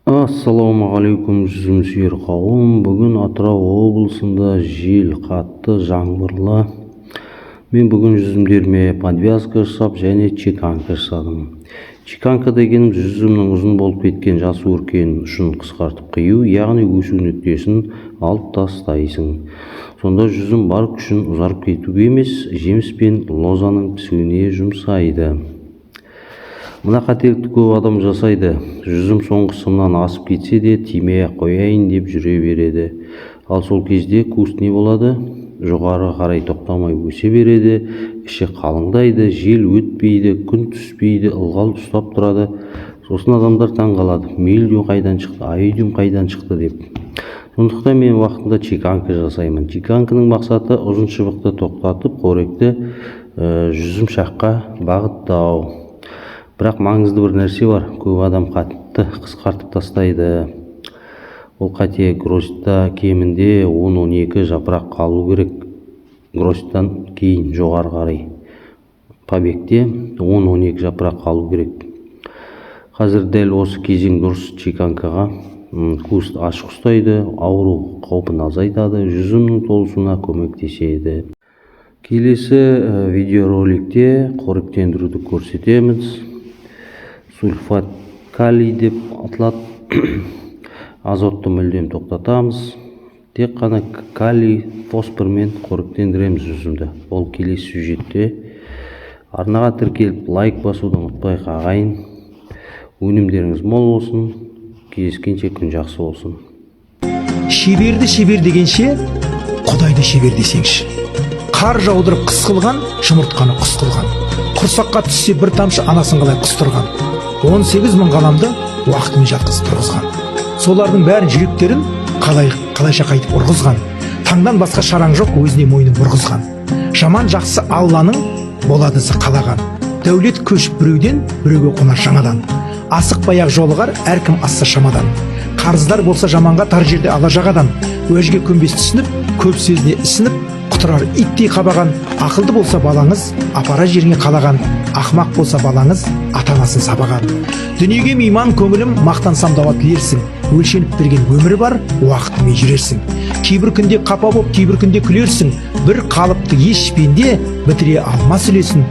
Ассалаумағалейкум жүзім сүйер қауым. Бүгін Атырау облысында жел қатты, жаңбырлы. Мен бүгін жүзімдеріме подвязка жасап және чеканка жасадым. Чеканка деген жүзімнің ұзын болып кеткен жас өркен ұшын қысқартып қию, яғни өсу нүктесін алып тастайсың. Сонда жүзім бар күшін ұзарып кетуге емес, жеміс пен лозаның пісуіне жұмсайды. Мына қателікті көп адам жасайды. Жүзім соңғы сымнан асып кетсе де тимей қояйын деп жүре береді. Ал сол кезде куст не болады? Жоғары қарай тоқтамай өсе береді, іші қалыңдайды, жел өтпейді, күн түспейді, ылғал ұстап тұрады. Сосын адамдар таң қалады, мельдю қайдан шықты, айдиум қайдан шықты деп. Сондықтан мен уақытында чеканка жасаймын. Чеканканың мақсаты ұзын шыбықты тоқтатып, қоректі жүзім шаққа бағыттау. Бірақ маңызды бір нәрсе бар. Көп адам қатты қысқартып тастайды. Ол қате. Гроздьта кемінде 10-12 жапырақ қалу керек. Гроздьтан кейін жоғары қарай. Побегте 10-12 жапырақ қалу керек. Қазір дәл осы кезең дұрыс чеканкаға. Куст ашық ұстайды, ауру қаупін азайтады, жүзімнің толысуына көмектеседі. Келесі видеороликте қоректендіруді көрсетеміз. Сульфат калий деп аталады. Азотты мүлдем тоқтатамыз. Тек қана калий, фосформен қоректендіреміз жүзімді. Ол келесі сюжетте. Арнаға тіркеліп лайк басуды ұмытпайық ағайын. Өнімдеріңіз мол болсын. Кездескенше күн жақсы болсын. Шеберді шебер дегенше, Құдайды шебер десеңші. Қар жаудырып қыс қылған, жұмыртқаны құс қылған. Құрсаққа түссе бір тамшы анасын қалай құстырған. 18 мың ғаламды уақытымен жатқызып тұрғызған. Солардың бәрін жүректерін қалайша қайтып ұрғызған. Таңдан басқа шараң жоқ, өзіне мойнын бұрғызған. Жаман жақсы Алланың боладысы қалаған. Дәулет көшіп біреуден, біреуге қонар жаңадан. Асықпай-ақ жолығар әркім асса шамадан. Қарыздар болса жаманға тар жерде ала жағадан. Өжге көнбес түсініп, көп сөзіне ісініп, құтырар иттей қабаған. Ақылды болса балаңыз, апара жеріңе қалаған. Ақмақ болса балаңыз, ата-анасын сабаған. Дүниеге мейман көңілім, мақтансам дауа тілерсің. Өлшеніп берген өмірі бар, уақытымен жүрерсің. Кейбір күнде қапа боп, кейбір күнде күлерсің. Бір қалыпты еш пенде бітіре алмас үлесін.